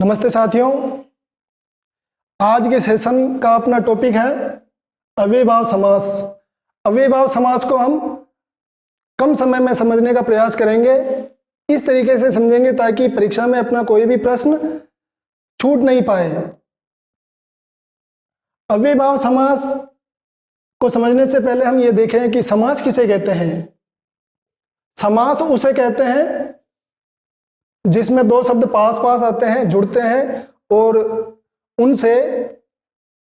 नमस्ते साथियों, आज के सेशन का अपना टॉपिक है अव्ययभाव समास। अव्ययभाव समास को हम कम समय में समझने का प्रयास करेंगे। इस तरीके से समझेंगे ताकि परीक्षा में अपना कोई भी प्रश्न छूट नहीं पाए। अव्ययभाव समास को समझने से पहले हम ये देखें कि समास किसे कहते हैं। समास उसे कहते हैं जिसमें दो शब्द पास पास आते हैं, जुड़ते हैं और उनसे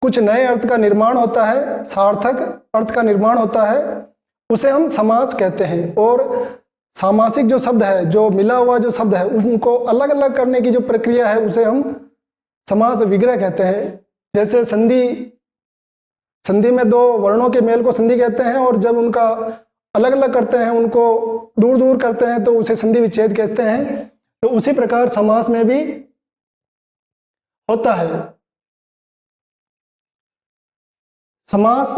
कुछ नए अर्थ का निर्माण होता है, सार्थक अर्थ का निर्माण होता है, उसे हम समास कहते हैं। और सामासिक जो शब्द है, जो मिला हुआ जो शब्द है, उनको अलग अलग करने की जो प्रक्रिया है उसे हम समास विग्रह कहते हैं। जैसे संधि में दो वर्णों के मेल को संधि कहते हैं, और जब उनका अलग अलग करते हैं, उनको दूर दूर करते हैं, तो उसे संधि विच्छेद कहते हैं। तो उसी प्रकार समास में भी होता है। समास,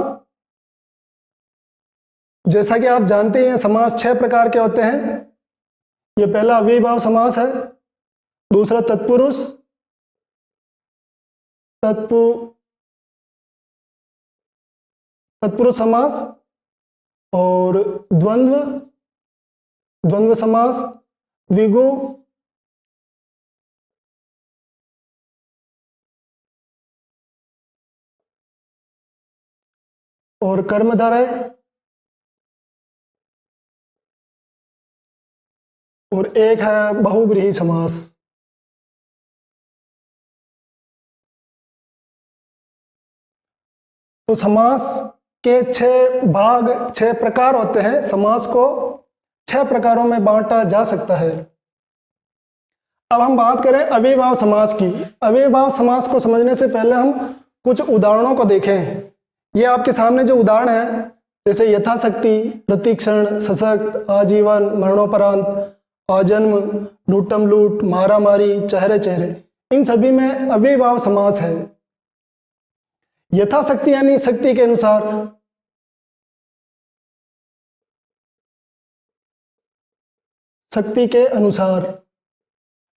जैसा कि आप जानते हैं, समास 6 प्रकार के होते हैं। ये पहला अव्ययभाव समास है, दूसरा तत्पुरुष समास, और द्वंद्व समास, द्विगु, और कर्मधारय, और एक है बहुव्रीहि समास। तो समास के 6 प्रकार होते हैं। समास को 6 प्रकारों में बांटा जा सकता है। अब हम बात करें अव्ययभाव समास की। अव्ययभाव समास को समझने से पहले हम कुछ उदाहरणों को देखें। ये आपके सामने जो उदाहरण है, जैसे यथाशक्ति, प्रतिक्षण, सशक्त, आजीवन, मरणोपरांत, आजन्म, लूटम लूट, मारा मारी, चेहरे चेहरे, इन सभी में अव्ययभाव समास है। यथाशक्ति यानी शक्ति के अनुसार, शक्ति के अनुसार।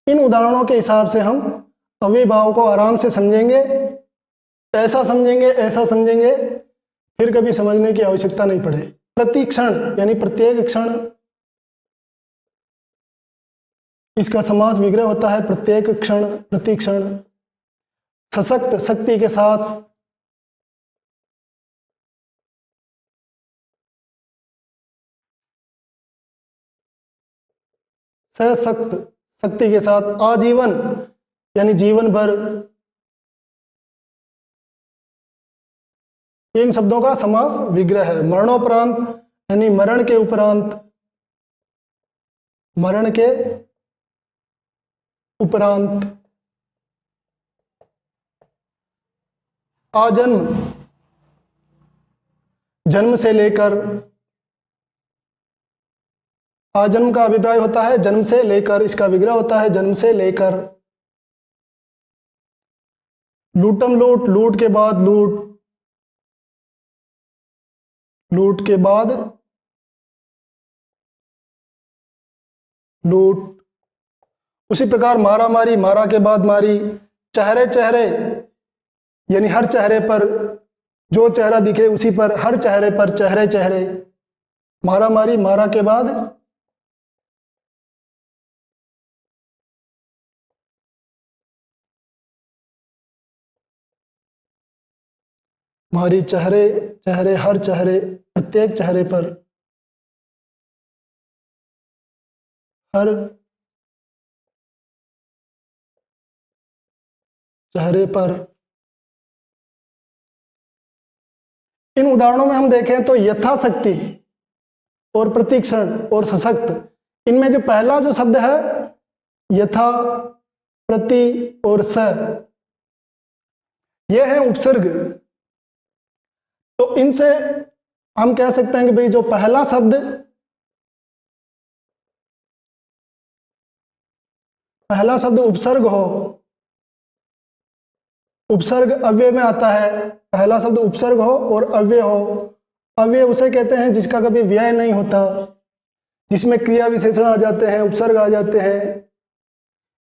इन उदाहरणों के हिसाब से हम अव्ययभाव को आराम से समझेंगे। ऐसा समझेंगे फिर कभी समझने की आवश्यकता नहीं पड़े। प्रतिक्षण यानी प्रत्येक क्षण, इसका समास विग्रह होता है प्रत्येक क्षण, प्रतिक्षण। सशक्त, शक्ति के साथ। सशक्त, शक्ति के साथ। आजीवन यानी जीवन भर। इन शब्दों का समास विग्रह है। मरणोपरांत यानी मरण के उपरांत, मरण के उपरांत। आजन्म, जन्म से लेकर। आजन्म का अभिप्राय होता है जन्म से लेकर, इसका विग्रह होता है जन्म से लेकर। लूटम लूट, लूट के बाद लूट, लूट के बाद लूट। उसी प्रकार मारा मारी, मारा के बाद मारी। चेहरे चेहरे यानी हर चेहरे पर, जो चेहरा दिखे उसी पर, हर चेहरे पर चेहरे चेहरे। मारा मारी, मारा के बाद मारी। चेहरे चेहरे, हर चेहरे, प्रत्येक चेहरे पर, हर चेहरे पर। इन उदाहरणों में हम देखें तो यथाशक्ति और प्रतिक्षण और सशक्त, इनमें जो पहला जो शब्द है यथा, प्रति और स, ये है उपसर्ग। तो इनसे हम कह सकते हैं कि भाई जो पहला शब्द उपसर्ग हो, उपसर्ग अव्यय में आता है। पहला शब्द उपसर्ग हो और अव्यय हो। अव्यय उसे कहते हैं जिसका कभी व्यय नहीं होता, जिसमें क्रिया विशेषण आ जाते हैं, उपसर्ग आ जाते हैं।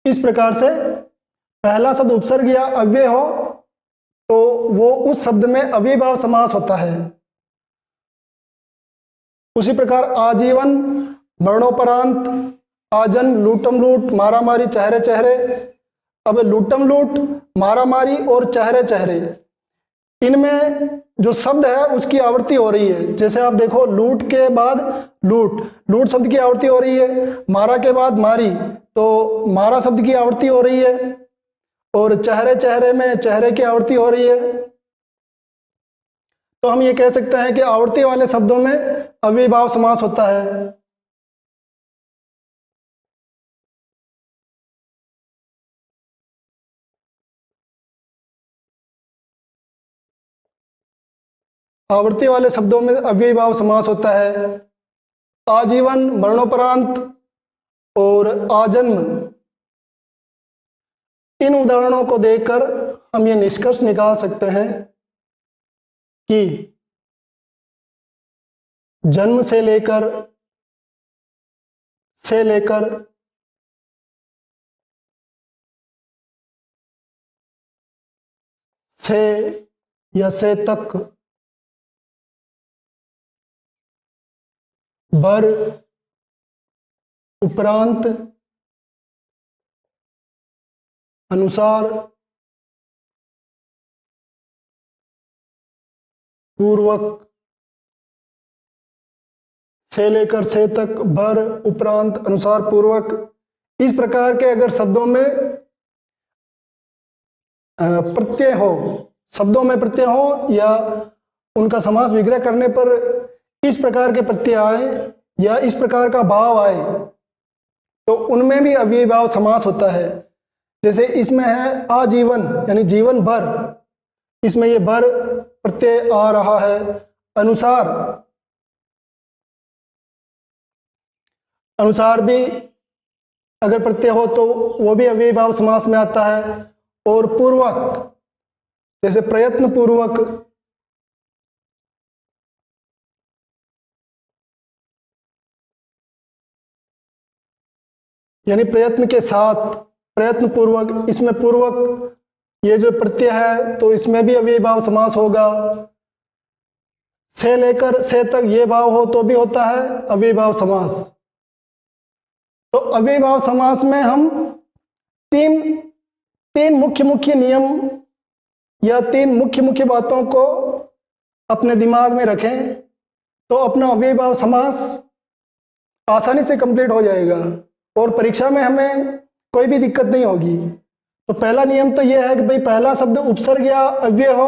इस प्रकार से पहला शब्द उपसर्ग या अव्यय हो तो वो उस शब्द में अव्ययीभाव समास होता है। उसी प्रकार आजीवन, मरणोपरांत, आजन्म, लूटम लूट, मारा मारी, चेहरे चेहरे। अब लूटम लूट, मारा मारी और चेहरे चेहरे, इनमें जो शब्द है उसकी आवृत्ति हो रही है। जैसे आप देखो, लूट के बाद लूट, लूट शब्द की आवृत्ति हो रही है। मारा के बाद मारी, तो मारा शब्द की आवृत्ति हो रही है। और चेहरे चेहरे में चेहरे की आवृत्ति हो रही है। तो हम ये कह सकते हैं कि आवृत्ति वाले शब्दों में अव्ययीभाव समास होता है। आवृत्ति वाले शब्दों में अव्ययीभाव समास होता है। आजीवन, मरणोपरांत और आजन्म, इन उदाहरणों को देखकर हम ये निष्कर्ष निकाल सकते हैं कि जन्म से लेकर से या से तक, बर, उपरांत, अनुसार, पूर्वक, से लेकर से तक, बर, उपरांत, अनुसार, पूर्वक, इस प्रकार के अगर शब्दों में प्रत्यय हो, शब्दों में प्रत्यय हो या उनका समास विग्रह करने पर इस प्रकार के प्रत्यय आए या इस प्रकार का भाव आए तो उनमें भी अव्ययीभाव समास होता है। जैसे इसमें है आजीवन यानी जीवन भर, इसमें ये भर प्रत्यय आ रहा है। अनुसार, अनुसार भी अगर प्रत्यय हो तो वो भी अव्ययीभाव समास में आता है। और पूर्वक, जैसे प्रयत्न पूर्वक, यानी प्रयत्न के साथ, प्रयत्न पूर्वक, इसमें पूर्वक ये जो प्रत्यय है तो इसमें भी अव्ययीभाव समास होगा। से लेकर से तक ये भाव हो तो भी होता है अव्ययीभाव समास। तो अव्ययीभाव समास में हम तीन मुख्य नियम या तीन मुख्य बातों को अपने दिमाग में रखें तो अपना अव्ययीभाव समास आसानी से कंप्लीट हो जाएगा और परीक्षा में हमें कोई भी दिक्कत नहीं होगी। तो पहला नियम तो यह है कि भाई पहला शब्द उपसर्ग या अव्यय हो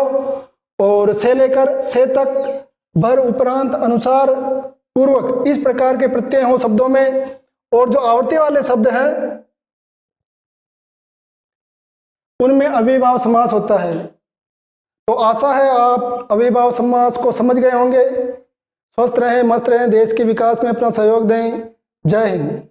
और से लेकर से तक, बर, उपरांत, अनुसार, पूर्वक, इस प्रकार के प्रत्यय हो शब्दों में। और जो आवर्ती वाले शब्द हैं उनमें अव्ययीभाव समास होता है। तो आशा है आप अव्ययीभाव समास को समझ गए होंगे। स्वस्थ रहें, मस्त रहें, देश के विकास में अपना सहयोग दें। जय हिंद।